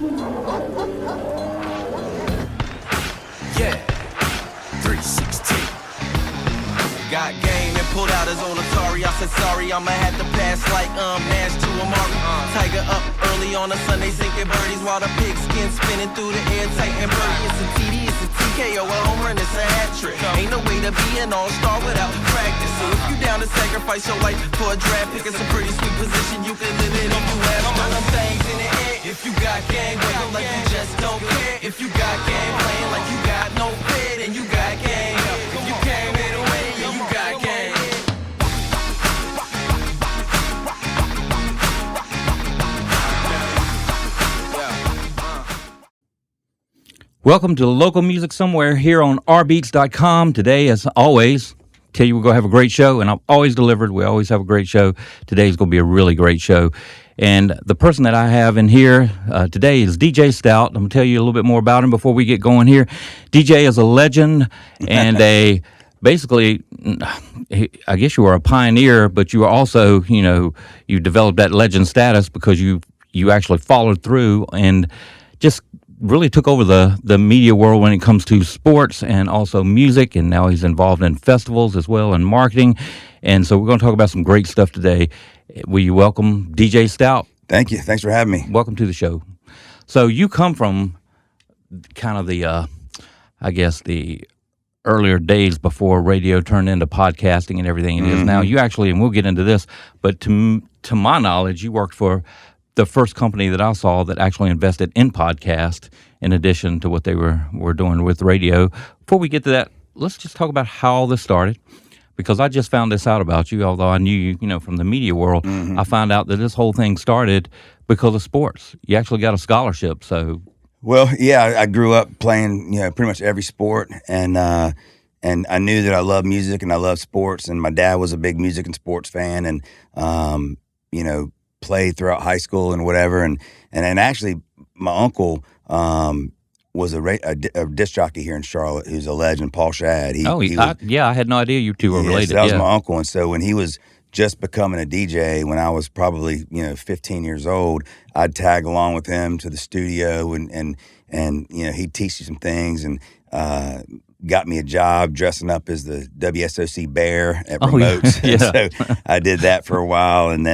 Yeah, 316. Got game and pulled out his own Atari. I said sorry, I'ma have to pass like Nash to Amari. Tiger up early on a Sunday, sinking birdies while the pigskin spinning through the air, tight and birdie. It's a TD, it's a TKO, a home run, it's a hat trick. Ain't no way to be an all-star without practice. So if you down to sacrifice your life for a draft pick, it's a pretty sweet position you can live in if you have them things in the air. If you got game, wiggle like you just don't care. If you got game, playing like you got no fit, and you got game. If you came in the way, yeah, you got game. Welcome to Local Music Somewhere here on rBeatz.com. Today, as always, tell you we're going to have a great show, and I've always delivered. We always have a great show. Today's going to be a really great show. And the person that I have in here today is DJ Stout. I'm going to tell you a little bit more about him before we get going here. DJ is a legend and basically, I guess you were a pioneer, but you were also, you developed that legend status because you actually followed through and just really took over the media world when it comes to sports and also music, and now he's involved in festivals as well and marketing. And so we're going to talk about some great stuff today. Will you welcome DJ Stout? Thank you. Thanks for having me. Welcome to the show. So you come from kind of the, I guess, the earlier days before radio turned into podcasting and everything it is now. You actually, and we'll get into this, but to my knowledge, you worked for the first company that I saw that actually invested in podcast in addition to what they were doing with radio. Before we get to that, let's just talk about how all this started, because I just found this out about you, although I knew you, from the media world. I found out that this whole thing started because of sports. You actually got a scholarship, so. Well, yeah, I grew up playing, pretty much every sport, and I knew that I loved music and I loved sports, and my dad was a big music and sports fan, and, played throughout high school and whatever, and actually my uncle was a disc jockey here in Charlotte who's a legend, Paul Shad. I had no idea you two were related. So that was my uncle, and so when he was just becoming a DJ, when I was probably 15 years old, I'd tag along with him to the studio, and he'd teach me some things, and got me a job dressing up as the WSOC Bear at remotes. So I did that for a while, and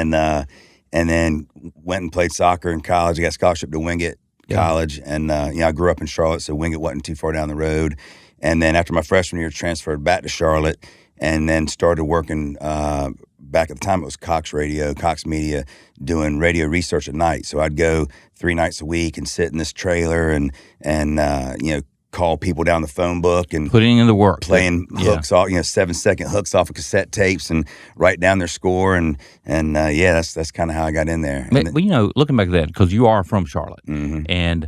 then went and played soccer in college. I got a scholarship to Wingate College, and I grew up in Charlotte, so Wingate wasn't too far down the road. And then after my freshman year, transferred back to Charlotte, and then started working. Back at the time, it was Cox Radio, Cox Media, doing radio research at night. So I'd go 3 nights a week and sit in this trailer and call people down the phone book and putting in the work, playing hooks off, 7-second hooks off of cassette tapes and write down their score, and that's kind of how I got in there. But looking back at that, because you are from Charlotte, and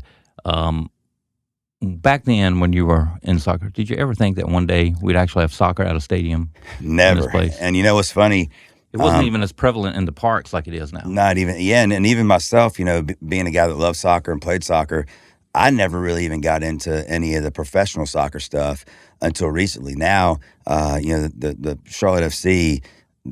back then when you were in soccer, did you ever think that one day we'd actually have soccer at a stadium? Never. In this place? And what's funny? It wasn't even as prevalent in the parks like it is now. Not even, and even myself, being a guy that loved soccer and played soccer, I never really even got into any of the professional soccer stuff until recently. Now, the Charlotte FC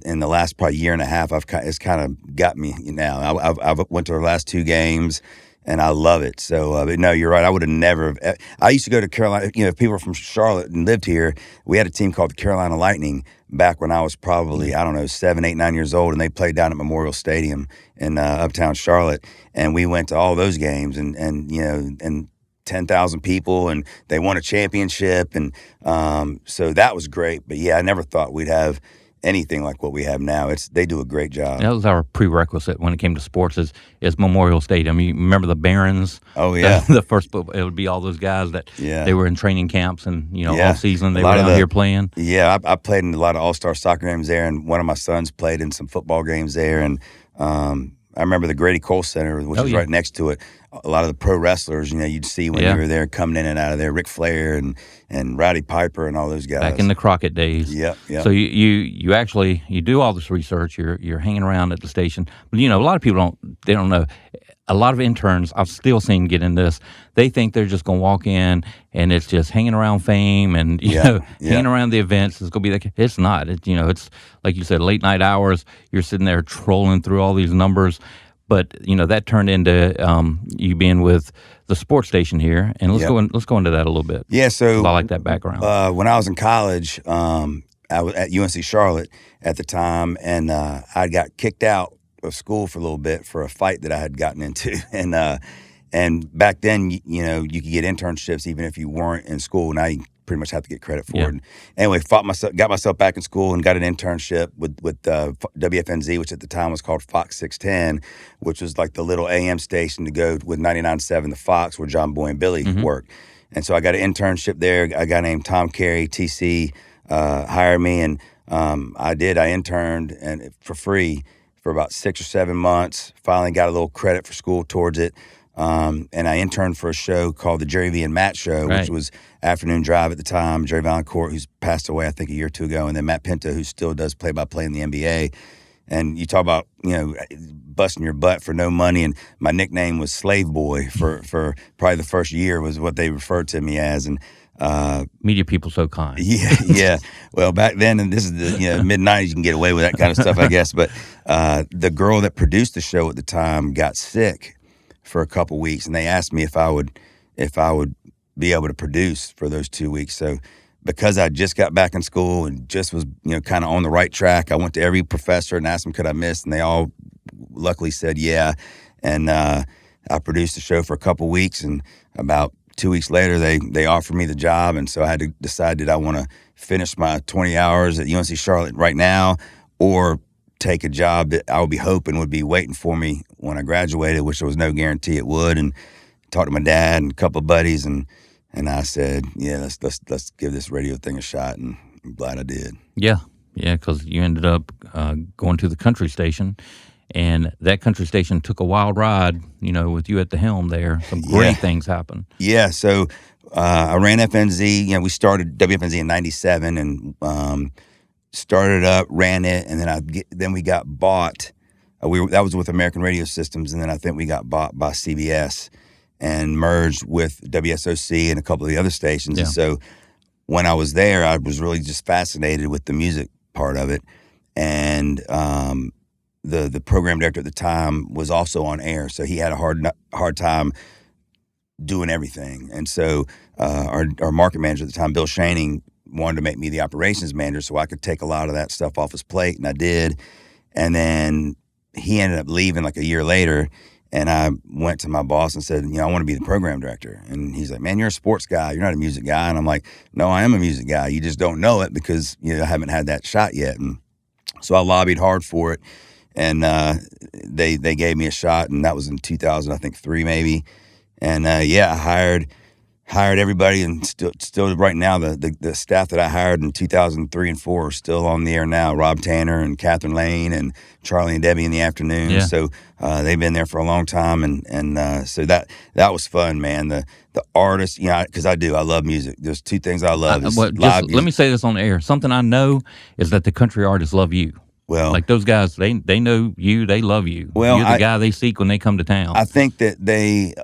in the last probably year and a half, it's kind of got me now. I've went to the last 2 games, and I love it. So, but no, you're right. I would have never. I used to go to Carolina. If people were from Charlotte and lived here, we had a team called the Carolina Lightning back when I was probably 7, 8, 9 years old, and they played down at Memorial Stadium in uptown Charlotte, and we went to all those games, and 10,000 people, and they won a championship, and so that was great. But I never thought we'd have anything like what we have now. They do a great job. That was our prerequisite when it came to sports is Memorial Stadium. You remember the Barons? Oh yeah. The first, it would be all those guys that they were in training camps and all season they were out here playing. Yeah, I played in a lot of all-star soccer games there, and one of my sons played in some football games there, and I remember the Grady Cole Center, which is right next to it. A lot of the pro wrestlers, you'd see when you were there coming in and out of there, Ric Flair and Roddy Piper and all those guys. Back in the Crockett days. Yep. So you actually do all this research. You're hanging around at the station, but a lot of people don't know. A lot of interns I've still seen get in this. They think they're just going to walk in and it's just hanging around fame and hanging around the events. It's going to be it's not. It's like you said, late night hours. You're sitting there trolling through all these numbers. But that turned into you being with the sports station here, and let's go into that a little bit. Yeah, so I like that background. When I was in college, I was at UNC Charlotte at the time, and I got kicked out of school for a little bit for a fight that I had gotten into, and back then, you could get internships even if you weren't in school. Now you pretty much have to get credit for it. And anyway, got myself back in school and got an internship with WFNZ, which at the time was called Fox 610, which was like the little AM station to go with 99.7 The Fox, where John Boy and Billy worked. And so I got an internship there. A guy named Tom Carey, TC, hired me, and I interned and for free for about 6 or 7 months. Finally got a little credit for school towards it. And I interned for a show called the Jerry V and Matt Show, which was afternoon drive at the time. Jerry Valancourt, who's passed away, I think, a year or two ago, and then Matt Pinto, who still does play-by-play in the NBA. And you talk about, busting your butt for no money. And my nickname was Slave Boy for probably the first year was what they referred to me as. And media people so kind. Yeah. Well, back then, and this is the mid-'90s, you can get away with that kind of stuff, I guess. But the girl that produced the show at the time got sick for a couple weeks, and they asked me if I would be able to produce for those 2 weeks. So because I just got back in school and just was kind of on the right track, I went to every professor and asked them could I miss, and they all luckily said yeah. And I produced the show for a couple weeks, and about 2 weeks later they offered me the job. And so I had to decide, did I want to finish my 20 hours at UNC Charlotte right now, or take a job that I would be hoping would be waiting for me when I graduated, which there was no guarantee it would. And talked to my dad and a couple of buddies, and I said, yeah, let's give this radio thing a shot, and I'm glad I did. Yeah, because you ended up going to the country station, and that country station took a wild ride, with you at the helm there. Some great things happened. Yeah, so I ran FNZ. We started WFNZ in '97, and started up, ran it, and then we got bought. That was with American Radio Systems, and then I think we got bought by CBS and merged with WSOC and a couple of the other stations. Yeah. And so when I was there, I was really just fascinated with the music part of it. And the program director at the time was also on air, so he had a hard time doing everything. And so our market manager at the time, Bill Shaning, wanted to make me the operations manager so I could take a lot of that stuff off his plate, and I did. And then he ended up leaving like a year later, and I went to my boss and said, I want to be the program director. And he's like, man, you're a sports guy, you're not a music guy. And I'm like, no, I am a music guy. You just don't know it because I haven't had that shot yet. And so I lobbied hard for it, and they gave me a shot, and that was in 2003 maybe. And I hired everybody, and still right now the staff that I hired in 2003 and 4 are still on the air now. Rob Tanner and Catherine Lane and Charlie and Debbie in the afternoon. Yeah. So they've been there for a long time, and so that was fun, man. The artists, because I love music. There's two things I love. Let me say this on the air. Something I know is that the country artists love you. Well, like those guys, they know you, they love you. Well, you're the guy they seek when they come to town. I think that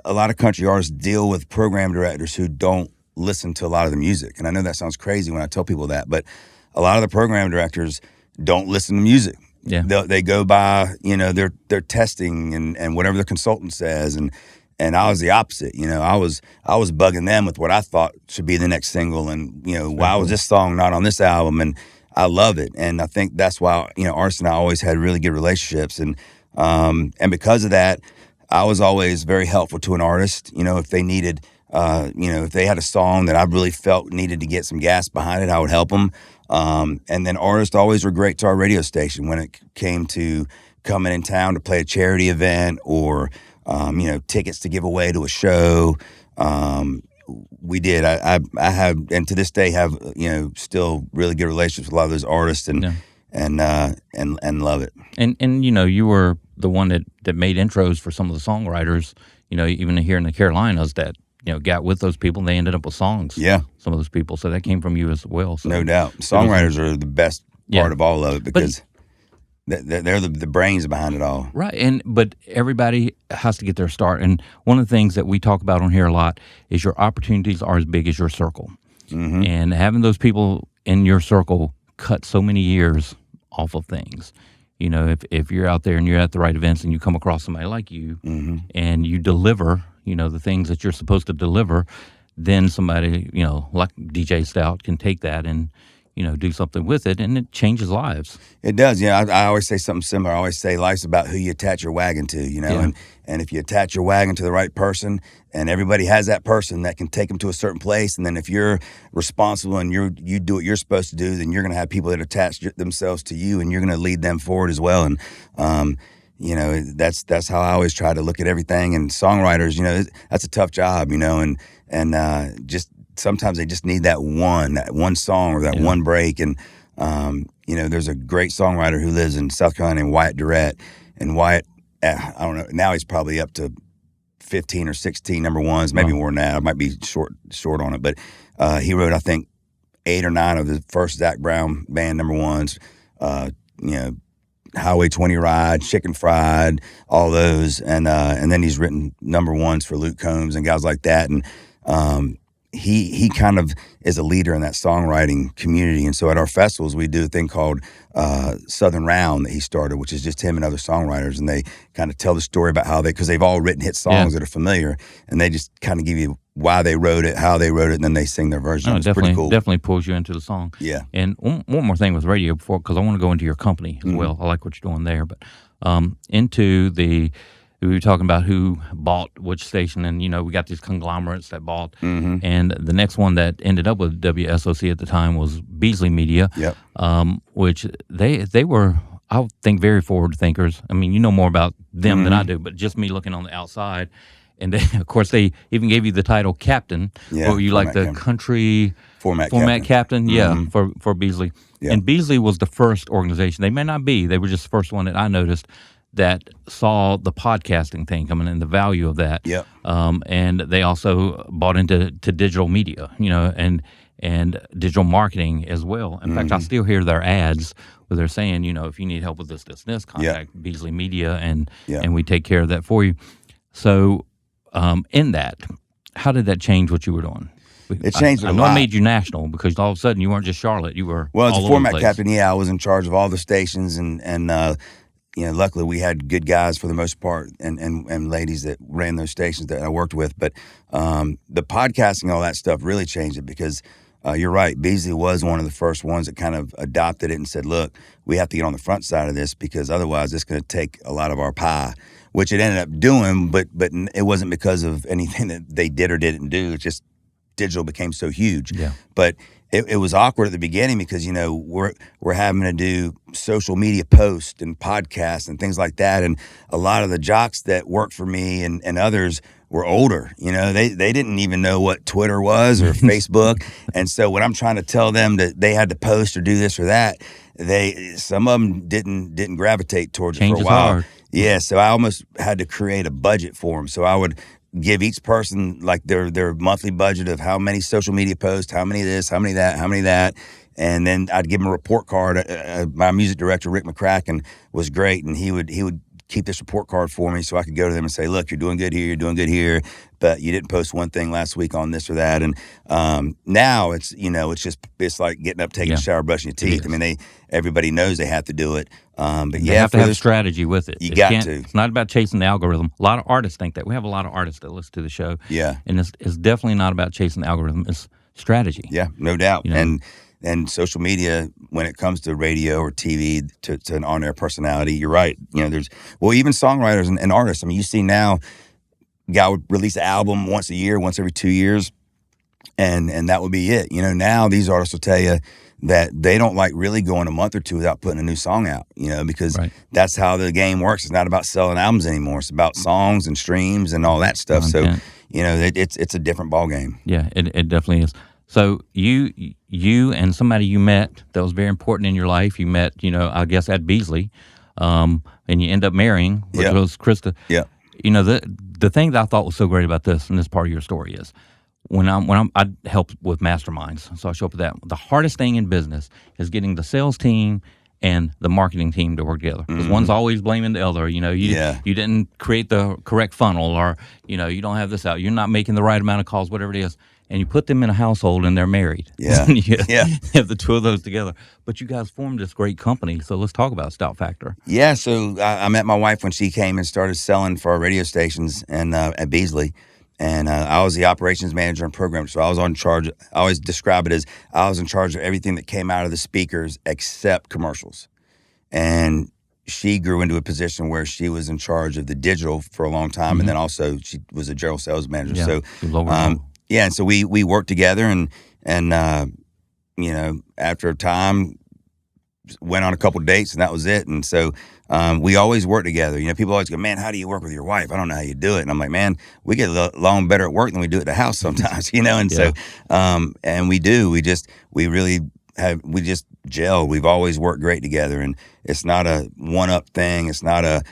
a lot of country artists deal with program directors who don't listen to a lot of the music. And I know that sounds crazy when I tell people that, but a lot of the program directors don't listen to music. Yeah. They go by, their testing and whatever the consultant says. And I was the opposite. I was bugging them with what I thought should be the next single. And, why was this song not on this album? And I love it, and I think that's why artists and I always had really good relationships, and because of that, I was always very helpful to an artist. If they needed, if they had a song that I really felt needed to get some gas behind it, I would help them. And then artists always were great to our radio station when it came to coming in town to play a charity event or tickets to give away to a show. We did. I have, and to this day have, still really good relationships with a lot of those artists, and love it. And you were the one that made intros for some of the songwriters, even here in the Carolinas that got with those people, and they ended up with songs. Yeah, some of those people. So that came from you as well. So no doubt, songwriters are the best part of all of it because they're the brains behind it all. Right, but everybody has to get their start. And one of the things that we talk about on here a lot is your opportunities are as big as your circle. Mm-hmm. And having those people in your circle cut so many years off of things. you know, if you're out there and you're at the right events and you come across somebody like you and you deliver, you know, the things that you're supposed to deliver, then somebody, you know, like DJ Stout can take that and, you know, do something with it, and it changes lives. It does. Yeah, I always say something similar. I always say life's about who you attach your wagon to, you know, Yeah. and if you attach your wagon to the right person, and everybody has that person that can take them to a certain place, and then if you're responsible and you do what you're supposed to do, then you're going to have people that attach themselves to you, and you're going to lead them forward as well. And you know, that's how I always try to look at everything. And songwriters, you know, that's a tough job, you know, and just sometimes they just need that one song or that one break. And you know, there's a great songwriter who lives in South Carolina named Wyatt Durrett, and Wyatt, I don't know, now he's probably up to 15 or 16 number ones, maybe more than that. I might be short on it, but he wrote, I think, 8 or 9 of the first Zac Brown band number ones. You know, Highway 20 Ride, Chicken Fried, all those, and then he's written number ones for Luke Combs and guys like that, and he kind of is a leader in that songwriting community. And so at our festivals, we do a thing called Southern Round that he started, which is just him and other songwriters, and they kind of tell the story about how because they've all written hit songs that are familiar, and they just kind of give you why they wrote it, how they wrote it, and then they sing their version. No, it's pretty cool. Definitely pulls you into the song. Yeah. And one more thing with radio before, because I want to go into your company as well. I like what you're doing there, but we were talking about who bought which station, and, you know, we got these conglomerates that bought, and the next one that ended up with WSOC at the time was Beasley Media, which they were, I think, very forward thinkers. I mean, you know more about them than I do, but just me looking on the outside. And they, of course, they even gave you the title captain. Yeah, or you like the captain. Country Format captain. Yeah, for Beasley. Yeah. And Beasley was the first organization. They may not be. They were just the first one that I noticed that saw the podcasting thing coming in, the value of that. Yep. And they also bought into digital media, you know, and digital marketing as well. In fact, I still hear their ads where they're saying, you know, if you need help with this, contact Beasley Media, and we take care of that for you. So in that, how did that change what you were doing? It changed a lot. I know it made you national, because all of a sudden you weren't just Charlotte, you were well, as all a over format the place. captain, I was in charge of all the stations, and you know, luckily we had good guys for the most part, and ladies that ran those stations that I worked with. But the podcasting, all that stuff really changed it, because you're right, Beasley was one of the first ones that kind of adopted it and said, look, we have to get on the front side of this, because otherwise it's going to take a lot of our pie, which it ended up doing, but it wasn't because of anything that they did or didn't do. It's just digital became so huge. Yeah. But it was awkward at the beginning, because, you know, we're having to do social media posts and podcasts and things like that. And a lot of the jocks that worked for me and others were older. You know, they didn't even know what Twitter was or Facebook. And so when I'm trying to tell them that they had to post or do this or that, some of them didn't gravitate towards it for a while. Hard. Yeah, so I almost had to create a budget for them. So I would give each person like their monthly budget of how many social media posts, how many this, how many that, and then I'd give them a report card. My music director, Rick McCracken, was great, and he would keep this report card for me so I could go to them and say, look, you're doing good here, but you didn't post one thing last week on this or that. And now it's, you know, it's like getting up, taking a shower, brushing your teeth. I mean, everybody knows they have to do it. But they have to have a strategy with it. You got to. It's not about chasing the algorithm. A lot of artists think that. We have a lot of artists that listen to the show. Yeah. And it's definitely not about chasing the algorithm. It's strategy. Yeah, no doubt. You know? And social media, when it comes to radio or TV, to an on-air personality, you're right. You know, even songwriters and artists. I mean, you see now, guy would release an album once a year, once every 2 years, and that would be it. You know, now these artists will tell you that they don't like really going a month or two without putting a new song out, you know, because that's how the game works. It's not about selling albums anymore. It's about songs and streams and all that stuff. Content. So, you know, it's a different ball game. Yeah, it definitely is. So you and somebody you met that was very important in your life, you met, you know, I guess at Beasley, and you end up marrying, which was Krista. Yeah. You know, the thing that I thought was so great about this, and this part of your story is, I help with masterminds, so I show up with that. The hardest thing in business is getting the sales team and the marketing team to work together. Because one's always blaming the other. You know, you didn't create the correct funnel, or, you know, you don't have this out. You're not making the right amount of calls, whatever it is. and you put them in a household and they're married. Yeah. you Yeah. have the two of those together. But you guys formed this great company. So let's talk about Stout Factor. Yeah, so I met my wife when she came and started selling for our radio stations and at Beasley. And I was the operations manager and program. So I was on charge. I always describe it as I was in charge of everything that came out of the speakers except commercials. And she grew into a position where she was in charge of the digital for a long time. And then also she was a general sales manager. Yeah, So, yeah, and so we worked together and after a time, went on a couple dates and that was it. And so we always work together. People always go, man, how do you work with your wife? I don't know how you do it. And I'm like, man, we get along better at work than we do at the house sometimes, And so, and we do. We just gel. We've always worked great together. And it's not a one-up thing. It's not a,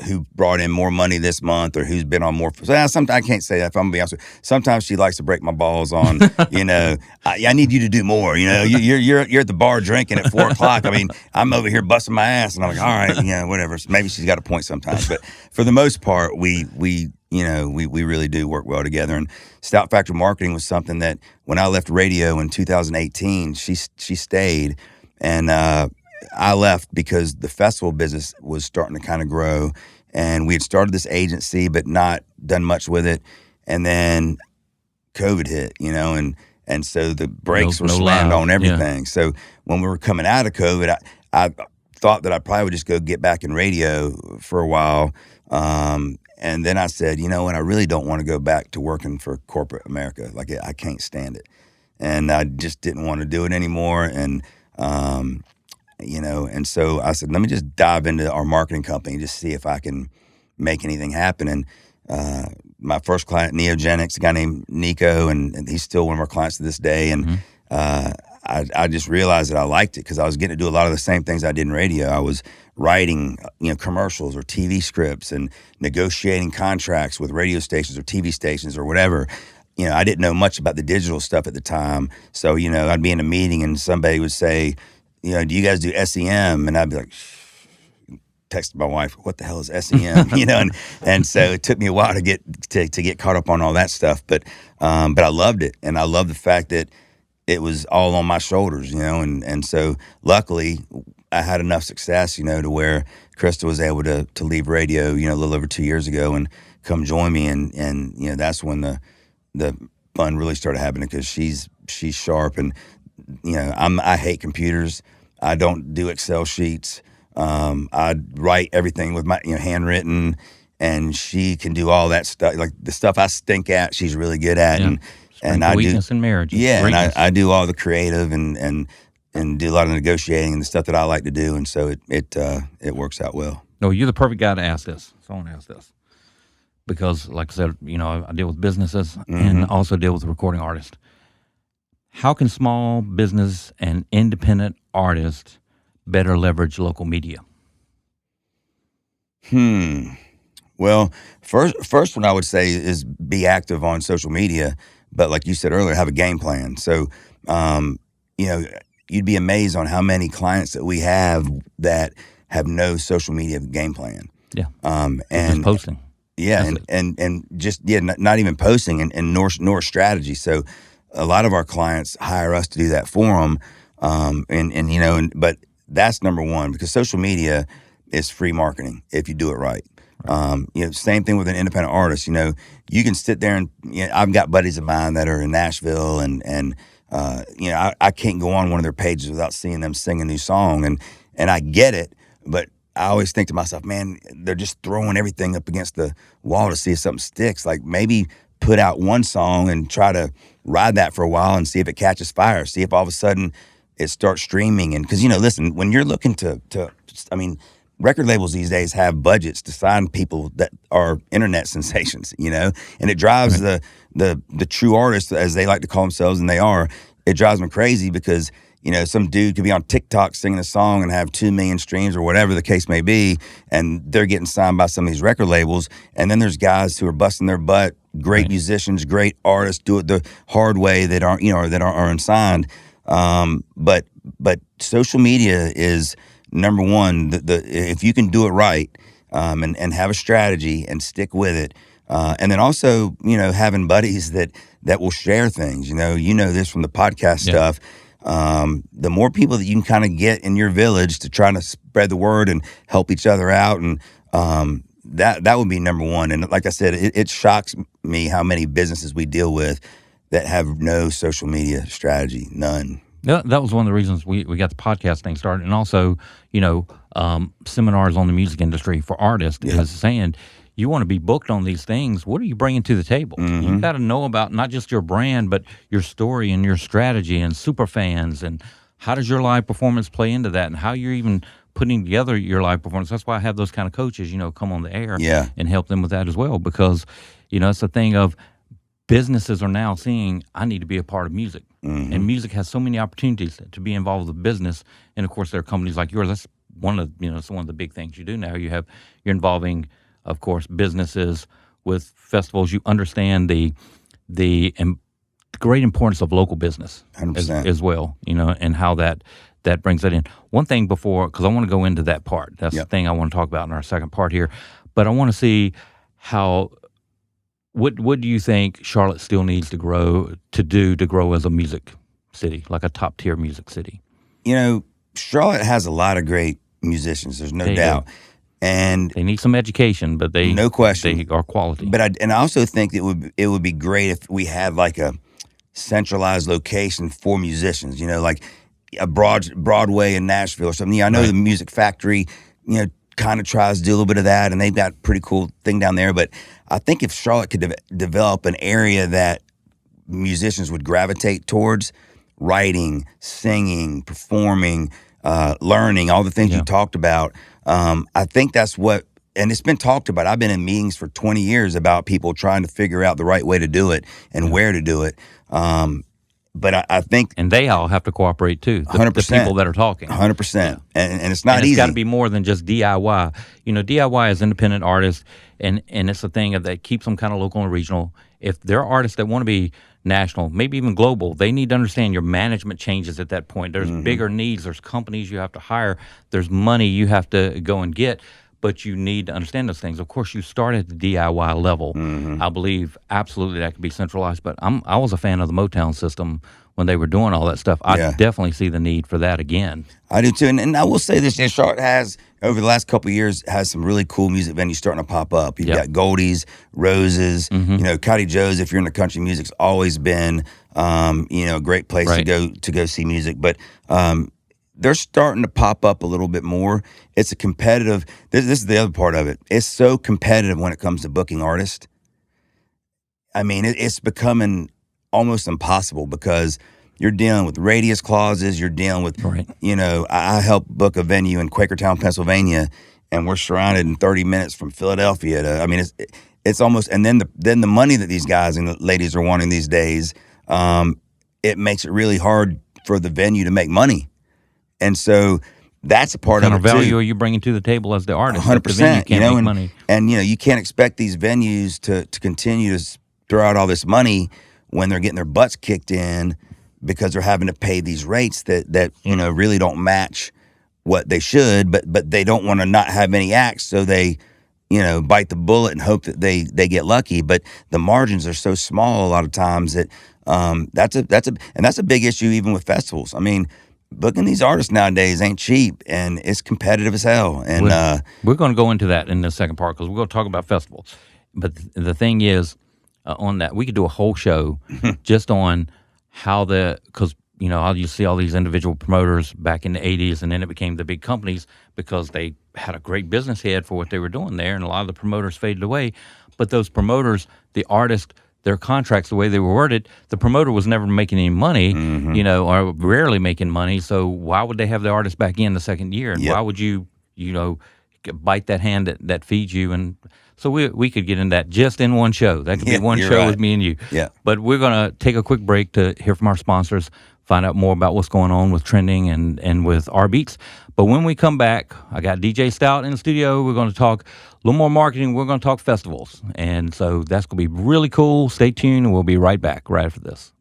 who brought in more money this month or who's been on more. Sometimes I can't say that, if I'm gonna be honest with you. Sometimes she likes to break my balls on, I need you to do more. You're at the bar drinking at 4:00. I mean, I'm over here busting my ass, and I'm like, all right, whatever. So maybe she's got a point sometimes, but for the most part, we really do work well together. And Stout Factor marketing was something that when I left radio in 2018, she stayed, and I left because the festival business was starting to kind of grow, and we had started this agency but not done much with it. And then COVID hit, and so the brakes were slammed on everything. Yeah. So when we were coming out of COVID, I thought that I probably would just go get back in radio for a while. And then I said, you know what, I really don't want to go back to working for corporate America. Like, I can't stand it. And I just didn't want to do it anymore. And and so I said, let me just dive into our marketing company and just see if I can make anything happen. And my first client, Neogenics, a guy named Nico, and he's still one of our clients to this day. And I just realized that I liked it because I was getting to do a lot of the same things I did in radio. I was writing, commercials or TV scripts and negotiating contracts with radio stations or TV stations or whatever. I didn't know much about the digital stuff at the time. So, I'd be in a meeting and somebody would say, do you guys do SEM? And I'd be like, text my wife, what the hell is SEM? And so it took me a while to get caught up on all that stuff. But I loved it. And I loved the fact that it was all on my shoulders, and so luckily I had enough success, to where Krista was able to leave radio, a little over 2 years ago and come join me. And that's when the fun really started happening because she's sharp and, I hate computers. I don't do Excel sheets. I write everything with my handwritten, and she can do all that stuff. Like the stuff I stink at, she's really good at. Yeah. And I weakness in marriage. Yeah, greatness. And I do all the creative and do a lot of negotiating and the stuff that I like to do, and so it works out well. No, you're the perfect guy to ask this. So I want to ask this because, like I said, I deal with businesses and also deal with recording artists. How can small business and independent artists better leverage local media? Well, first one I would say is be active on social media, but like you said earlier, have a game plan. So, you'd be amazed on how many clients that we have that have no social media game plan. Yeah. And just posting. Yeah, and just not even posting and nor strategy. So a lot of our clients hire us to do that for them. But that's number one, because social media is free marketing if you do it right. Same thing with an independent artist. You can sit there and I've got buddies of mine that are in Nashville and I can't go on one of their pages without seeing them sing a new song, and I get it, but I always think to myself, man, they're just throwing everything up against the wall to see if something sticks. Like, maybe put out one song and try to ride that for a while and see if it catches fire. See if all of a sudden it starts streaming. And because listen, when you're looking to record labels these days have budgets to sign people that are internet sensations, and it drives the true artists, as they like to call themselves, and they are. It drives them crazy because some dude could be on TikTok singing a song and have 2 million streams or whatever the case may be, and they're getting signed by some of these record labels. And then there's guys who are busting their butt, great musicians, great artists, do it the hard way that aren't unsigned. But social media is number one. If you can do it right and have a strategy and stick with it, And then also, having buddies that will share things. You know this from the podcast stuff. The more people that you can kind of get in your village to try to spread the word and help each other out, and that would be number one. And like I said, it shocks me how many businesses we deal with that have no social media strategy, none. That was one of the reasons we got the podcast thing started, and also, seminars on the music industry for artists is saying, you want to be booked on these things. What are you bringing to the table? You got to know about not just your brand, but your story and your strategy and super fans, and how does your live performance play into that, and how you're even putting together your live performance. That's why I have those kind of coaches, come on the air and help them with that as well, because, it's the thing of businesses are now seeing, I need to be a part of music. And music has so many opportunities to be involved with business. And of course, there are companies like yours. That's one of it's one of the big things you do now. You're involving, of course, businesses with festivals. You understand the great importance of local business as well, and how that brings that in. One thing before, because I want to go into that part. That's the thing I want to talk about in our second part here. But I want to see how. What do you think Charlotte still needs to grow as a music city, like a top tier music city? Charlotte has a lot of great musicians. There's no doubt, and they need some education, but no question they are quality. But I also think that it would be great if we had like a centralized location for musicians. Like a Broadway in Nashville or something. I know the Music Factory, kind of tries to do a little bit of that, and they've got a pretty cool thing down there. But I think if Charlotte could develop an area that musicians would gravitate towards, writing, singing, performing, learning, all the things you talked about, I think that's what, and it's been talked about. I've been in meetings for 20 years about people trying to figure out the right way to do it and where to do it. But I think... And they all have to cooperate too. 100%. The people that are talking. 100%. And it's not easy. It's got to be more than just DIY. DIY is independent artists, and it's a thing that keeps them kind of local and regional. If there are artists that want to be national, maybe even global, they need to understand your management changes at that point. There's bigger needs. There's companies you have to hire. There's money you have to go and get. But you need to understand those things. Of course, you start at the DIY level. I believe absolutely that could be centralized. But I was a fan of the Motown system when they were doing all that stuff. I definitely see the need for that again. I do too. And I will say this, Charlotte has, over the last couple of years, has some really cool music venues starting to pop up. You've got Goldie's, Roses, Cotty Joe's, if you're into country music's always been, a great place to go see music. But they're starting to pop up a little bit more. It's a competitive, this is the other part of it. It's so competitive when it comes to booking artists. I mean, it's becoming almost impossible because you're dealing with radius clauses. You're dealing with, I helped book a venue in Quakertown, Pennsylvania, and we're surrounded in 30 minutes from Philadelphia. It's almost, and then the money that these guys and the ladies are wanting these days, it makes it really hard for the venue to make money. And so that's a part of it too. What kind of value are you bringing to the table as the artist? 100%. Money. And you can't expect these venues to continue to throw out all this money when they're getting their butts kicked in because they're having to pay these rates that really don't match what they should. But they don't want to not have any acts, so they bite the bullet and hope that they get lucky. But the margins are so small a lot of times that that's a big issue even with festivals. I mean, booking these artists nowadays ain't cheap, and it's competitive as hell. And we're going to go into that in the second part because we're going to talk about festivals. But the thing is, on that, we could do a whole show just on how because you see all these individual promoters back in the 80s, and then it became the big companies because they had a great business head for what they were doing there, and a lot of the promoters faded away. But those promoters, the artists, their contracts, the way they were worded, the promoter was never making any money, or rarely making money. So why would they have the artist back in the second year? And why would you bite that hand that feeds you? And so we could get into that just in one show. That could be one show with me and you. Yeah. But we're going to take a quick break to hear from our sponsors, find out more about what's going on with trending and with rBeatz. But when we come back, I got DJ Stout in the studio. We're going to talk a little more marketing. We're going to talk festivals. And so that's going to be really cool. Stay tuned, and we'll be right back right after this.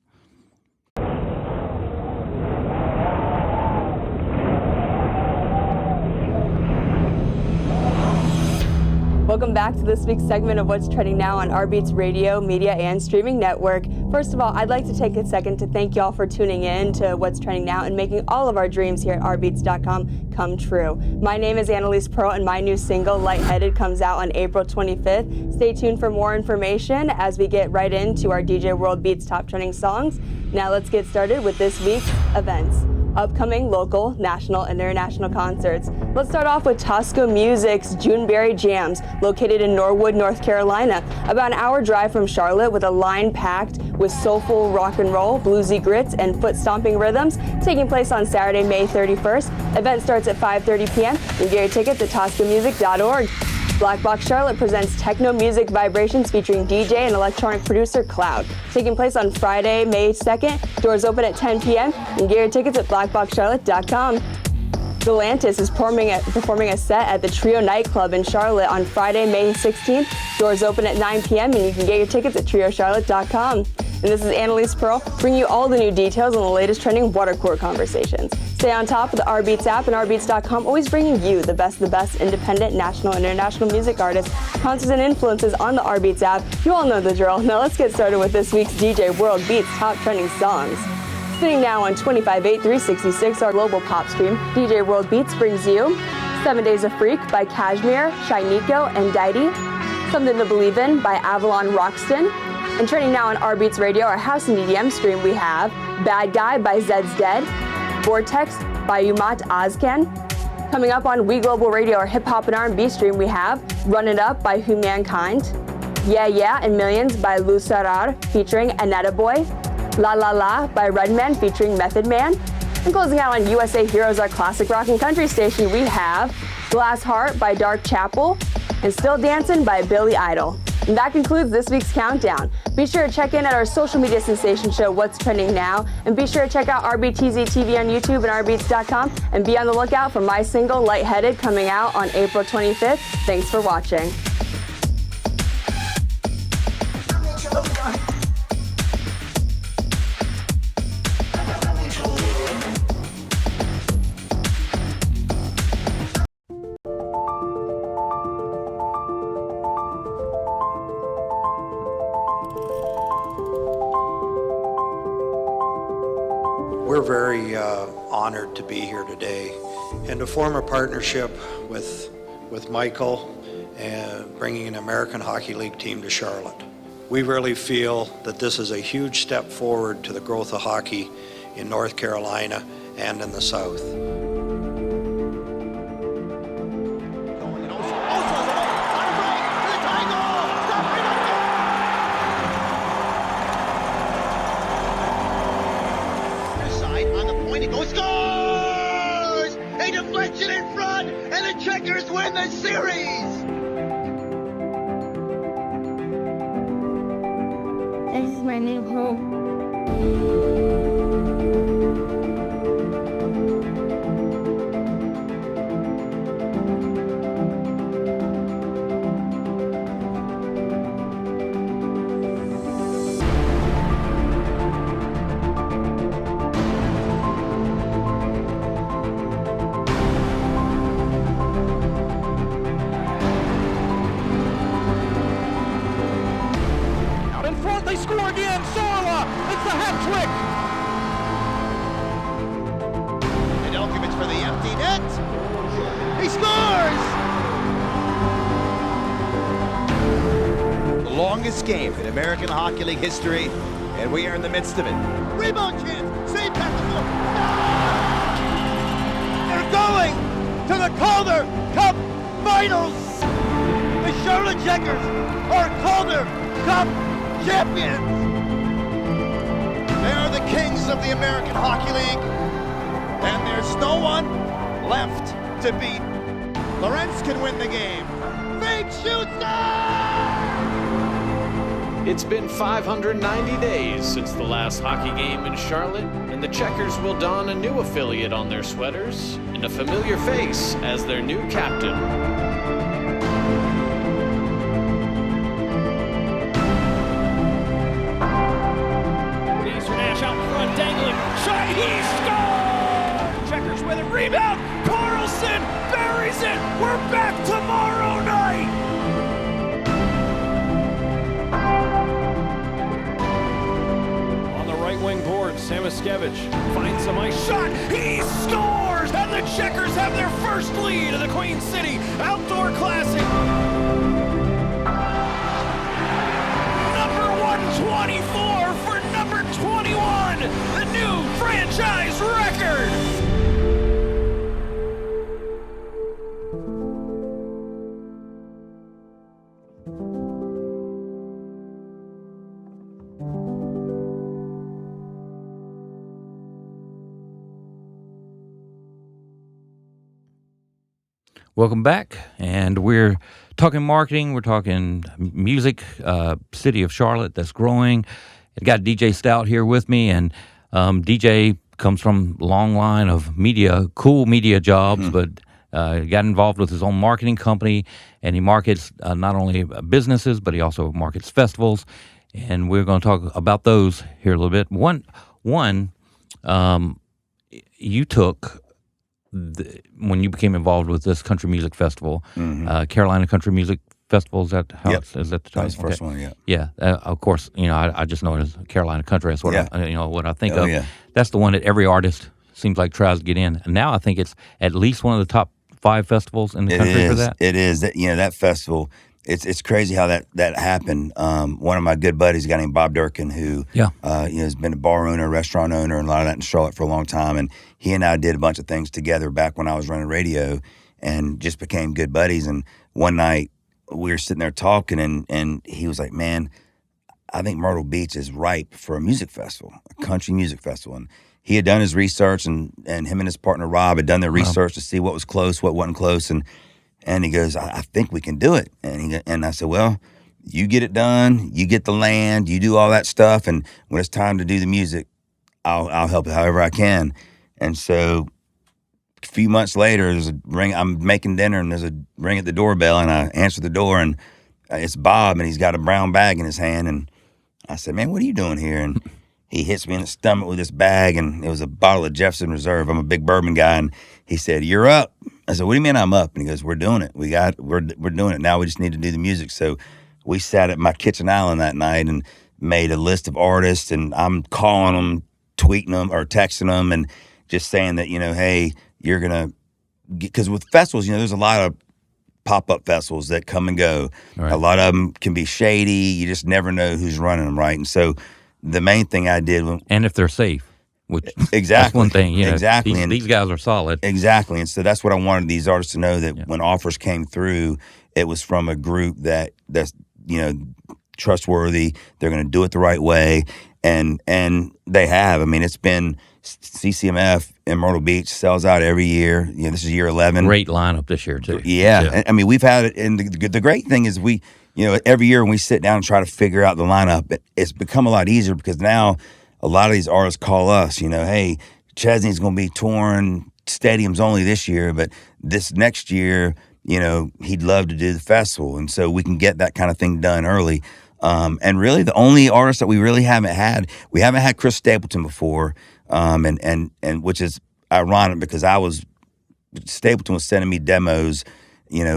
Welcome back to this week's segment of What's Trending Now on rBeatz Radio, Media, and Streaming Network. First of all, I'd like to take a second to thank y'all for tuning in to What's Trending Now and making all of our dreams here at rBeatz.com come true. My name is Annalise Pearl, and my new single, Lightheaded, comes out on April 25th. Stay tuned for more information as we get right into our DJ World Beats top trending songs. Now let's get started with this week's events. Upcoming local, national, and international concerts. Let's start off with Tosca Music's Juneberry Jams, located in Norwood, North Carolina, about an hour drive from Charlotte, with a line packed with soulful rock and roll, bluesy grits, and foot-stomping rhythms, taking place on Saturday, May 31st. Event starts at 5:30 p.m. You get your tickets at toscamusic.org. Black Box Charlotte presents Techno Music Vibrations featuring DJ and electronic producer Cloud. Taking place on Friday, May 2nd. Doors open at 10 p.m. You can get your tickets at blackboxcharlotte.com. Galantis is performing a set at the Trio nightclub in Charlotte on Friday, May 16th. Doors open at 9 p.m. and you can get your tickets at triocharlotte.com. And this is Annalise Pearl, bringing you all the new details on the latest trending water court conversations. Stay on top of the rBeatz app and rBeatz.com, always bringing you the best independent, national, and international music artists, concerts, and influences on the rBeatz app. You all know the drill. Now let's get started with this week's DJ World Beats top trending songs. Spinning now on 25/8/366, our global pop stream, DJ World Beats brings you 7 Days of Freak by Kashmir, Shiniko, and Daidi, Something to Believe In by Avalon Roxton. And trending now on rBeatz Radio, our house and EDM stream, we have Bad Guy by Zed's Dead, Vortex by Umat Azkan. Coming up on We Global Radio, our hip-hop and R&B stream, we have Run It Up by Humankind, Yeah Yeah and Millions by Lou Sarar featuring Anetta Boy, La La La by Redman featuring Method Man. And closing out on USA Heroes, our classic rock and country station, we have Glass Heart by Dark Chapel and Still Dancin' by Billy Idol. And that concludes this week's countdown. Be sure to check in at our social media sensation show, What's Trending Now, and be sure to check out rBTZ TV on YouTube and rBeatz.com, and be on the lookout for my single, Lightheaded, coming out on April 25th. Thanks for watching. We're very honored to be here today and to form a partnership with Michael and bringing an American Hockey League team to Charlotte. We really feel that this is a huge step forward to the growth of hockey in North Carolina and in the South. This is my new home. They score again. Sorla, it's the hat trick. And Elkovich for the empty net. He scores. The longest game in American Hockey League history, and we are in the midst of it. Rebound chance. St. Patrick. They're going to the Calder Cup Finals. The Charlotte Checkers are Calder Cup champions! They are the kings of the American Hockey League, and there's no one left to beat. Lawrence can win the game. Fake shoots! It's been 590 days since the last hockey game in Charlotte, and the Checkers will don a new affiliate on their sweaters and a familiar face as their new captain. Shot, he scored! Checkers with it, rebound, Carlson buries it! We're back tomorrow night! Markevich finds some ice shot. He scores, and the Checkers have their first lead of the Queen City Outdoor Classic. Number 124 for number 21, the new franchise record. Welcome back, and we're talking marketing. We're talking music. City of Charlotte that's growing. I got DJ Stout here with me, and DJ comes from a long line of cool media jobs, but got involved with his own marketing company, and he markets not only businesses, but he also markets festivals, and we're going to talk about those here a little bit. One, you took. When you became involved with this country music festival, Carolina Country Music Festival, is that how is that the title? That was the first one, yeah. Yeah, of course, I just know it as Carolina Country. That's what what I think of. Yeah. That's the one that every artist seems like tries to get in. And now I think it's at least one of the top 5 festivals in the country for that. It is. That festival, it's crazy how that happened. One of my good buddies, a guy named Bob Durkin, who has been a bar owner, restaurant owner, and a lot of that in Charlotte for a long time. And he and I did a bunch of things together back when I was running radio, and just became good buddies. And one night we were sitting there talking, and he was like, "Man, I think Myrtle Beach is ripe for a music festival, a country music festival." And he had done his research, and him and his partner Rob had done their research to see what was close, what wasn't close, and he goes, I think we can do it. And I said, well, you get it done, you get the land, you do all that stuff, and when it's time to do the music, I'll help however I can. And so a few months later, there's a ring. I'm making dinner, and there's a ring at the doorbell, and I answer the door, and it's Bob, and he's got a brown bag in his hand. And I said, man, what are you doing here? And he hits me in the stomach with this bag, and it was a bottle of Jefferson Reserve. I'm a big bourbon guy, and he said, "You're up." I said, "What do you mean I'm up?" And he goes, "We're doing it. We're doing it now. We just need to do the music." So we sat at my kitchen island that night and made a list of artists, and I'm calling them, tweeting them, or texting them, and just saying that, hey, you're gonna, because with festivals, there's a lot of pop-up festivals that come and go. Right. A lot of them can be shady. You just never know who's running them, right? And so the main thing I did, and if they're safe. Which exactly, that's one thing. Exactly, and these guys are solid. Exactly, and so that's what I wanted these artists to know, that when offers came through, it was from a group that's trustworthy. They're going to do it the right way, and they have. I mean, it's been CCMF in Myrtle Beach sells out every year. This is year 11. Great lineup this year too. Yeah. I mean, we've had it, and the great thing is we, every year when we sit down and try to figure out the lineup, it's become a lot easier, because now a lot of these artists call us, hey, Chesney's going to be touring stadiums only this year, but this next year, he'd love to do the festival. And so we can get that kind of thing done early. And really the only artist that we really haven't had Chris Stapleton before. And which is ironic, because Stapleton was sending me demos,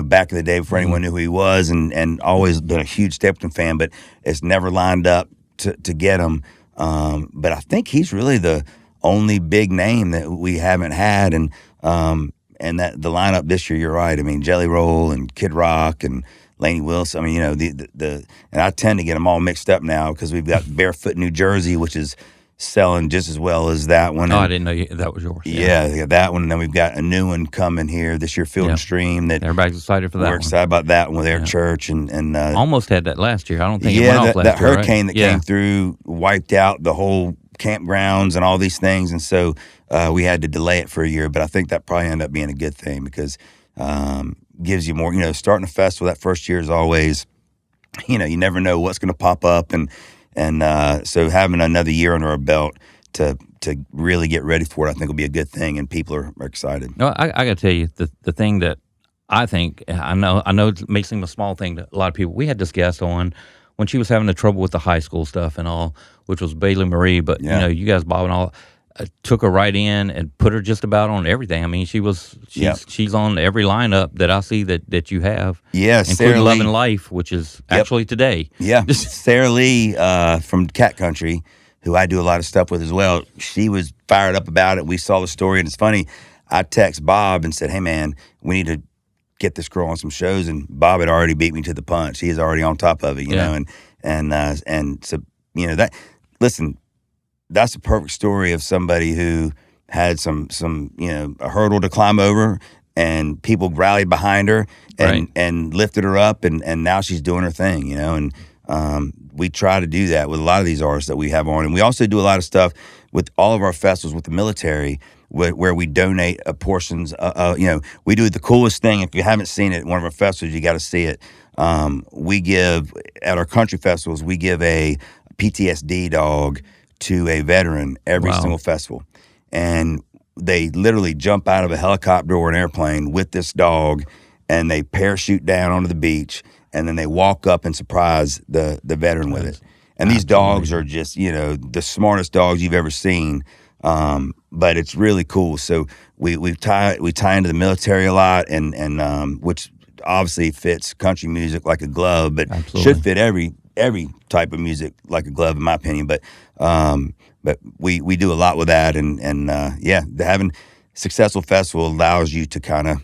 back in the day before anyone knew who he was, and always been a huge Stapleton fan, but it's never lined up to get him. But I think he's really the only big name that we haven't had, and that the lineup this year, you're right. I mean, Jelly Roll and Kid Rock and Lainey Wilson. I mean, and I tend to get them all mixed up now, because we've got Barefoot New Jersey, which is selling just as well as that one. I didn't know that was yours. Yeah, that one. And then we've got a new one coming here this year, Field and Stream. That everybody's excited for that. We're excited about that one with their church, and almost had that last year. I don't think it went off last that year, hurricane right? that came through wiped out the whole campgrounds and all these things, and so we had to delay it for a year. But I think that probably ended up being a good thing, because gives you more. Starting a festival that first year is always, you never know what's going to pop up, and so having another year under our belt to really get ready for it, I think will be a good thing, and people are excited. No, I got to tell you, the thing that I think, I know it may seem a small thing to a lot of people. We had this guest on when she was having the trouble with the high school stuff and all, which was Bailey Marie, but you guys, Bob and all, took her right in and put her just about on everything. I mean, she's on every lineup that I see that you have. Yeah, including Lovin' Life, which is actually today. Yeah, Sarah Lee from Cat Country, who I do a lot of stuff with as well, she was fired up about it. We saw the story, and it's funny. I text Bob and said, "Hey man, we need to get this girl on some shows," and Bob had already beat me to the punch. He is already on top of it, you know, and so, you know, that, listen, that's a perfect story of somebody who had some, you know, a hurdle to climb over, and people rallied behind her and lifted her up, and now she's doing her thing, you know, and we try to do that with a lot of these artists that we have on. And we also do a lot of stuff with all of our festivals with the military, where we donate portions. You know, we do the coolest thing. If you haven't seen it at one of our festivals, you got to see it. We give, at our country festivals, we give a PTSD dog to a veteran every single festival. And they literally jump out of a helicopter or an airplane with this dog, and they parachute down onto the beach, and then they walk up and surprise the veteran with it. And these dogs are just, you know, the smartest dogs you've ever seen. But it's really cool. So we tie into the military a lot, and which obviously fits country music like a glove, but should fit every type of music like a glove, in my opinion. But we do a lot with that, and yeah, having successful festival allows you to kind of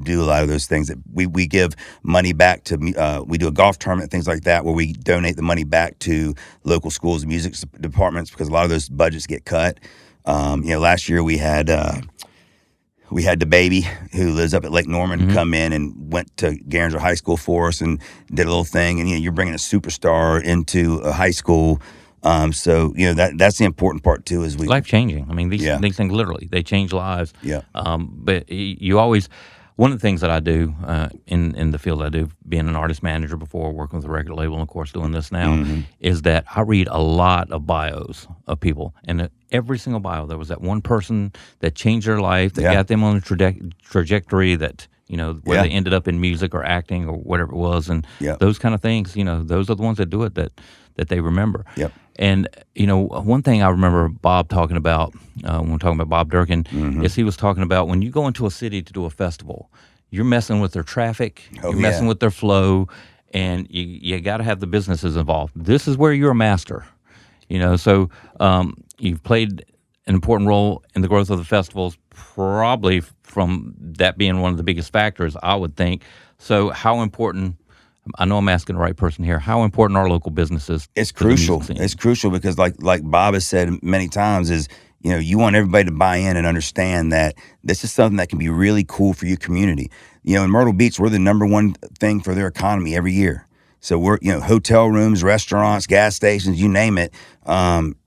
do a lot of those things. That we give money back to. We do a golf tournament, things like that, where we donate the money back to local schools and music departments, because a lot of those budgets get cut. You know, last year we had the baby who lives up at Lake Norman come in and went to Garinger High School for us and did a little thing. And, you know, you're bringing a superstar into a high school. So, you know, that's the important part too, is life changing. I mean, these things literally, they change lives. Yeah. But you always, one of the things that I do in the field I do, being an artist manager before, working with a record label, and of course doing this now, is that I read a lot of bios of people. And every single bio, there was that one person that changed their life, that got them on a trajectory that, you know, where they ended up in music or acting or whatever it was. And those kind of things, you know, those are the ones that do it that they remember. Yep. And, you know, one thing I remember Bob talking about, when we're talking about Bob Durkin, is he was talking about when you go into a city to do a festival, you're messing with their traffic, you're messing with their flow, and you got to have the businesses involved. This is where you're a master, you know. So you've played an important role in the growth of the festivals, probably from that being one of the biggest factors, I would think. So how important, I know I'm asking the right person here, how important are local businesses? It's crucial. It's crucial because like Bob has said many times is, you know, you want everybody to buy in and understand that this is something that can be really cool for your community. You know, in Myrtle Beach, we're the number one thing for their economy every year. So we're, you know, hotel rooms, restaurants, gas stations, you name it.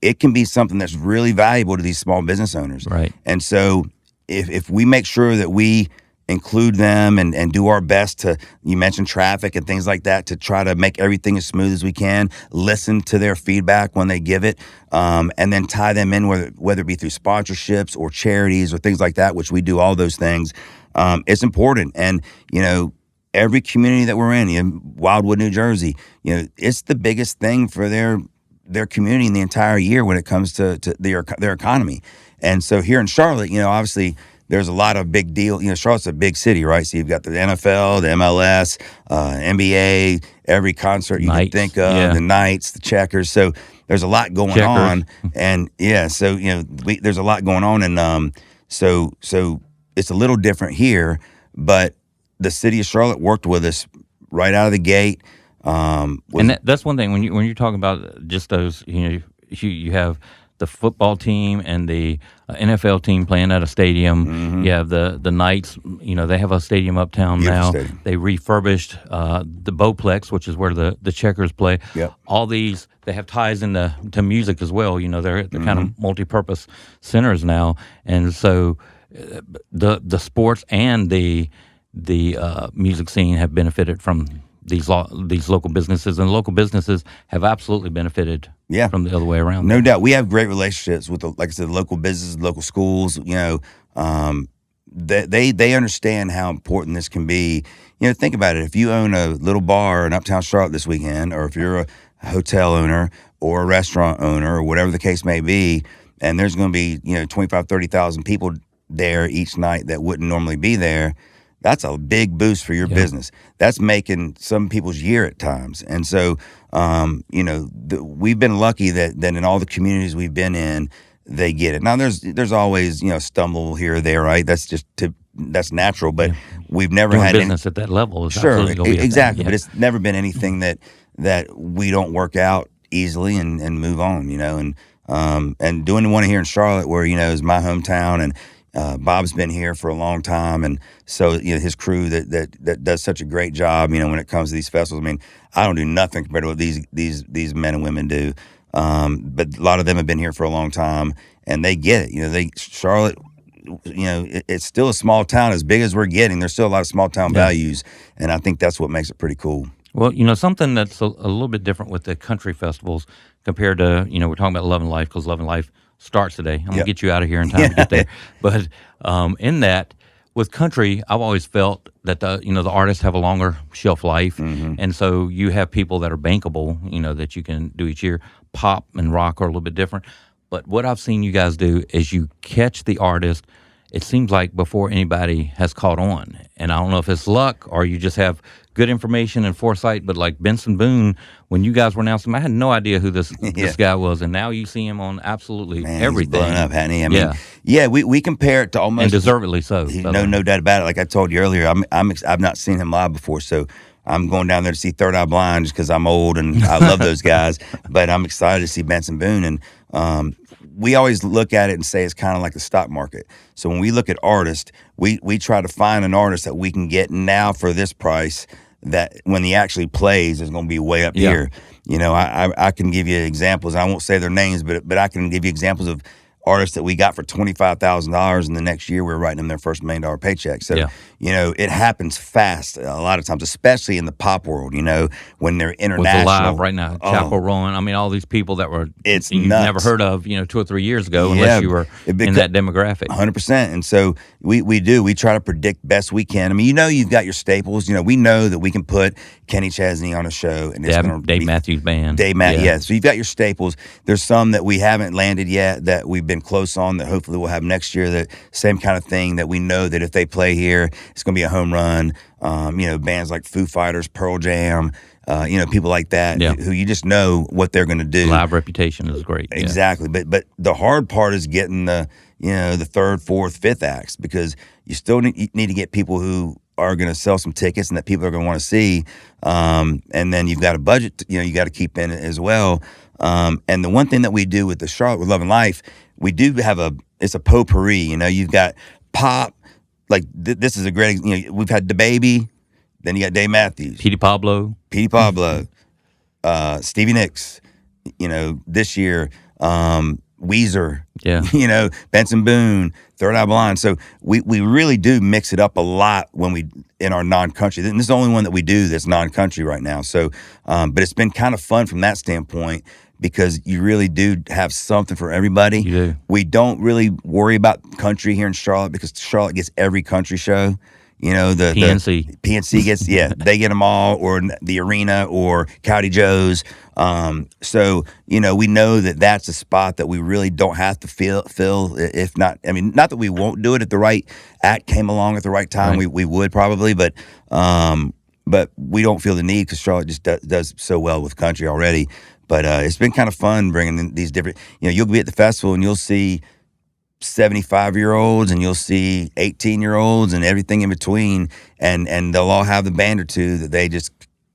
It can be something that's really valuable to these small business owners. Right. And so if we make sure that we include them and do our best to, you mentioned traffic and things like that, to try to make everything as smooth as we can, listen to their feedback when they give it, and then tie them in, whether it be through sponsorships or charities or things like that, which we do all those things. It's important. And, you know, every community that we're in Wildwood, New Jersey, you know, it's the biggest thing for their community in the entire year when it comes to their economy. And so here in Charlotte, you know, obviously there's a lot of big deal. You know, Charlotte's a big city, right? So you've got the NFL, the MLS, NBA, every concert you can think of, the Knights, the Checkers. So there's a lot going on. And so, you know, there's a lot going on. And so it's a little different here, but the city of Charlotte worked with us right out of the gate. And that's one thing when you're talking about just those, you know, you have the football team and the NFL team playing at a stadium. You have the Knights, you know, they have a stadium uptown now. Stadium. They refurbished the Bowplex, which is where the Checkers play. Yep. All these, they have ties into music as well. You know, they're kind of multi-purpose centers now. And so the sports and the music scene have benefited from these local businesses, and local businesses have absolutely benefited from the other way around. No doubt. We have great relationships with, like I said, local businesses, local schools. You know, they understand how important this can be. You know, think about it. If you own a little bar in Uptown Charlotte this weekend, or if you're a hotel owner or a restaurant owner or whatever the case may be, and there's going to be, you know, 25,000, 30,000 people there each night that wouldn't normally be there, that's a big boost for your business. That's making some people's year at times. And so, we've been lucky that in all the communities we've been in, they get it. Now there's always, stumble here or there, right? That's natural, but we've never Doing had business at that level. Is sure, absolutely gonna be exactly. a thing, But it's never been anything that we don't work out easily and move on, and doing the one here in Charlotte where, is my hometown, and Bob's been here for a long time. And so, his crew that does such a great job, when it comes to these festivals. I mean, I don't do nothing compared to what these men and women do. But a lot of them have been here for a long time and they get it. Charlotte, it's still a small town. As big as we're getting, there's still a lot of small town values. And I think that's what makes it pretty cool. Well, something that's a little bit different with the country festivals compared to, we're talking about Lovin' Life because Lovin' Life starts today. I'm going to get you out of here in time to get there. But in that, with country, I've always felt that the artists have a longer shelf life. And so you have people that are bankable, that you can do each year. Pop and rock are a little bit different. But what I've seen you guys do is you catch the artist, it seems like before anybody has caught on. And I don't know if it's luck or you just have good information and foresight, but like Benson Boone, when you guys were announcing him, I had no idea who this guy was. And now you see him on absolutely everything. He's blown up, hasn't he? I mean, we compare it to almost... And deservedly so. No doubt about it. Like I told you earlier, I've not seen him live before, so I'm going down there to see Third Eye Blind just because I'm old and I love those guys. But I'm excited to see Benson Boone. And we always look at it and say it's kind of like the stock market. So when we look at artists, we try to find an artist that we can get now for this price that when he actually plays is going to be way up here. I can give you examples. I won't say their names, but I can give you examples of artists that we got for $25,000 and the next year we're writing them their first $1 million paycheck. So, it happens fast a lot of times, especially in the pop world, when they're international. With the live right now, Chappell Rowan, I mean, all these people that were you've nuts. Never heard of, 2 or 3 years ago, unless you were in that demographic. 100%. And so we try to predict best we can. I mean, you've got your staples. We know that we can put Kenny Chesney on a show. And it's going to Dave Matthews Band. So you've got your staples. There's some that we haven't landed yet that we've been close on that hopefully we'll have next year. The same kind of thing that we know that if they play here, it's going to be a home run. Bands like Foo Fighters, Pearl Jam, people like that who you just know what they're going to do. Live reputation is great. Exactly. But the hard part is getting the third, fourth, fifth acts, because you still need to get people who are going to sell some tickets and that people are going to want to see. And then you've got a budget, you got to keep in it as well. And the one thing that we do with the Charlotte with Lovin' Life, we do have it's a potpourri. You've got pop, like this is a great. We've had DaBaby, then you got Dave Matthews, Petey Pablo, Stevie Nicks. This year, Weezer. Benson Boone, Third Eye Blind. So we really do mix it up a lot when we in our non-country. And this is the only one that we do that's non-country right now. So, but it's been kind of fun from that standpoint, because you really do have something for everybody. You do. We don't really worry about country here in Charlotte because Charlotte gets every country show. The PNC gets, they get them all, or the Arena or Cowdy Joe's. So, we know that that's a spot that we really don't have to fill. If not, not that we won't do it if the right act came along at the right time. Right. We would probably, but we don't feel the need because Charlotte just does so well with country already. But it's been kind of fun bringing in these different, you'll be at the festival and you'll see 75-year-olds and you'll see 18-year-olds and everything in between, and they'll all have the band or two that they just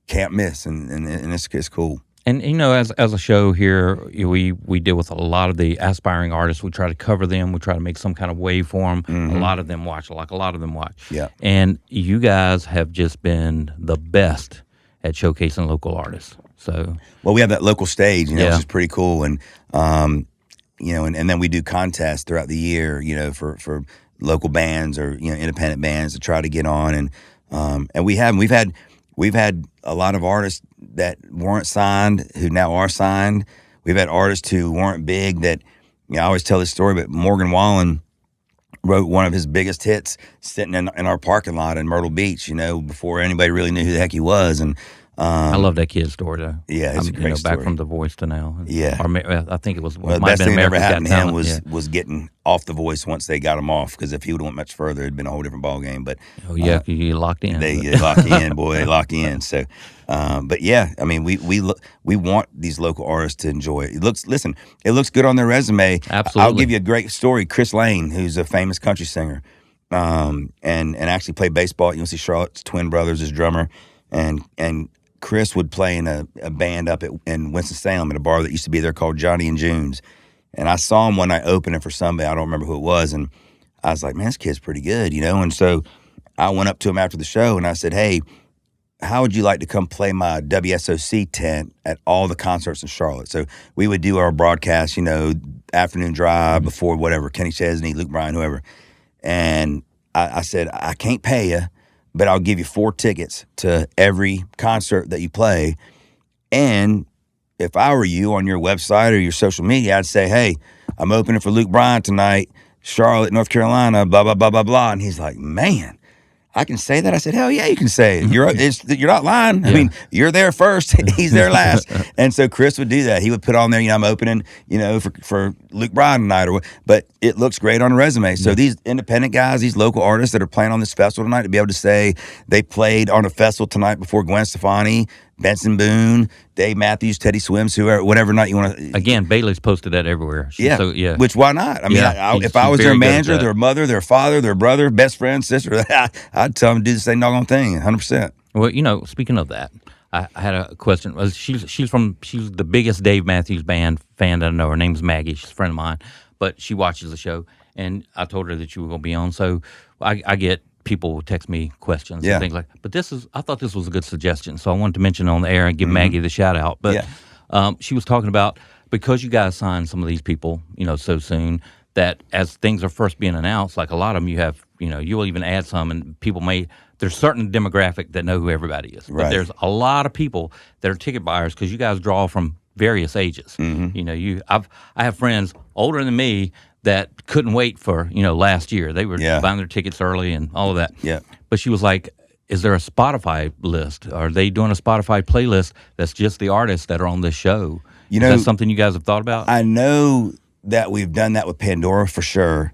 can't miss, and it's cool. And as a show here, we deal with a lot of the aspiring artists. We try to cover them. We try to make some kind of wave for them. Mm-hmm. A lot of them watch. Yeah. And you guys have just been the best at showcasing local artists. So, well, we have that local stage, which is pretty cool, and and then we do contests throughout the year, for local bands or independent bands to try to get on, and we've had a lot of artists that weren't signed who now are signed. We've had artists who weren't big that, I always tell this story, but Morgan Wallen wrote one of his biggest hits sitting in our parking lot in Myrtle Beach, before anybody really knew who the heck he was, and I love that kid's story, though. Yeah, it's a great story. Back from The Voice to now. Yeah. Or, I think it was, well, the might have best been thing that ever America's happened Got to him Talent. was getting off The Voice once they got him off, because if he would have went much further, it'd been a whole different ballgame. But you locked in. They lock you in, boy. They lock you in. So, but yeah, I mean, we want these local artists to enjoy it. It looks good on their resume. Absolutely. I'll give you a great story. Chris Lane, who's a famous country singer, and actually played baseball at UNC Charlotte's twin brothers, his drummer, and Chris would play in a band up in Winston-Salem at a bar that used to be there called Johnny and June's. And I saw him one night opening for somebody. I don't remember who it was. And I was like, man, this kid's pretty good, you know? And so I went up to him after the show and I said, hey, how would you like to come play my WSOC tent at all the concerts in Charlotte? So we would do our broadcast, afternoon drive before whatever, Kenny Chesney, Luke Bryan, whoever. And I said, I can't pay you, but I'll give you 4 tickets to every concert that you play. And if I were you, on your website or your social media, I'd say, hey, I'm opening for Luke Bryan tonight, Charlotte, North Carolina, blah, blah, blah, blah, blah. And he's like, man, I can say that? I said, hell yeah, you can say it. You're not lying. Yeah. I mean, you're there first, he's there last. And so Chris would do that. He would put on there, I'm opening, for Luke Bryan tonight, but it looks great on a resume. So these independent guys, these local artists that are playing on this festival tonight, to be able to say they played on a festival tonight before Gwen Stefani, Benson Boone, Dave Matthews, Teddy Swims, whoever, whatever night you want to. Again, Bailey's posted that everywhere. Yeah. Which, why not? I mean, if I was their manager, their mother, their father, their brother, best friend, sister, I'd tell them to do the same doggone thing, 100%. Well, speaking of that, I had a question. She's the biggest Dave Matthews Band fan that I know. Her name's Maggie. She's a friend of mine, but she watches the show, and I told her that you were going to be on. So I get people will text me questions and things like. But I thought this was a good suggestion, so I wanted to mention it on the air and give Maggie the shout out. But she was talking about, because you guys signed some of these people, so soon, that as things are first being announced, like a lot of them, you have, you'll even add some, and people there's certain demographic that know who everybody is, but there's a lot of people that are ticket buyers, because you guys draw from various ages. I have friends older than me that couldn't wait for, last year. They were buying their tickets early and all of that. Yeah. But she was like, is there a Spotify list? Are they doing a Spotify playlist that's just the artists that are on this show? Is that something you guys have thought about? I know that we've done that with Pandora for sure.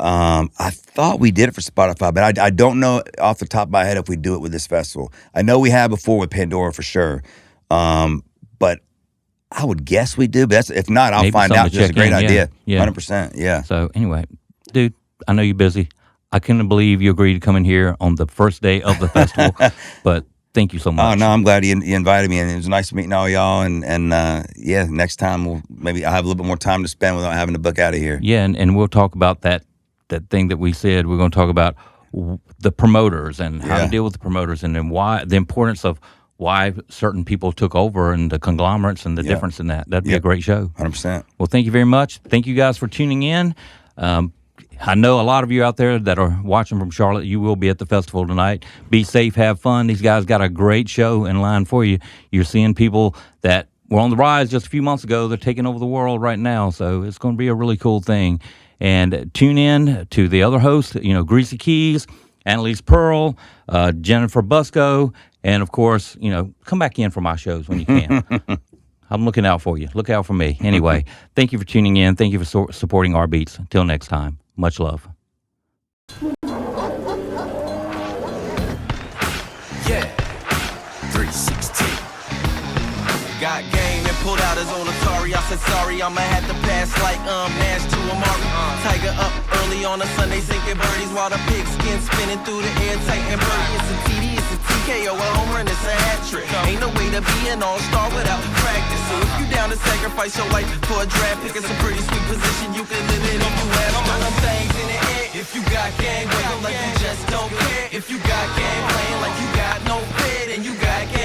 I thought we did it for Spotify, but I don't know off the top of my head if we do it with this festival. I know we have before with Pandora for sure. But I would guess we do, but if not, I'll find out. It's a great idea. 100%. Yeah. So anyway, dude, I know you're busy. I couldn't believe you agreed to come in here on the first day of the festival, but thank you so much. Oh, no, I'm glad you invited me, and it was nice meeting all y'all, and next time I'll have a little bit more time to spend without having to book out of here. Yeah, and we'll talk about that thing that we said. We're going to talk about the promoters and how to deal with the promoters, and then why the importance of why certain people took over and the conglomerates and the difference in that. That'd be a great show. 100%. Well, thank you very much. Thank you guys for tuning in. I know a lot of you out there that are watching from Charlotte, you will be at the festival tonight. Be safe, have fun. These guys got a great show in line for you. You're seeing people that were on the rise just a few months ago. They're taking over the world right now, so it's going to be a really cool thing. And tune in to the other hosts, Greasy Keys, Annalise Pearl, Jennifer Busco, and of course, come back in for my shows when you can. I'm looking out for you. Look out for me. Anyway, thank you for tuning in. Thank you for supporting rBeatz. Until next time, much love. Yeah, 316. Got game and pulled out his own Atari. I said sorry, I'ma have to pass like Nash to Amari. Tiger up early on a Sunday, sinking birdies while the pigskin spinning through the air, tight and birdie. It's a TD, it's a TKO, a home run, it's a hat trick. Ain't no way to be an all-star without practice. So if you down to sacrifice your life for a draft pick, it's a pretty sweet position you can live in if you have some things in the air. If you got game, wiggle like you just don't care. If you got game, playing like you got no fit, and you got game.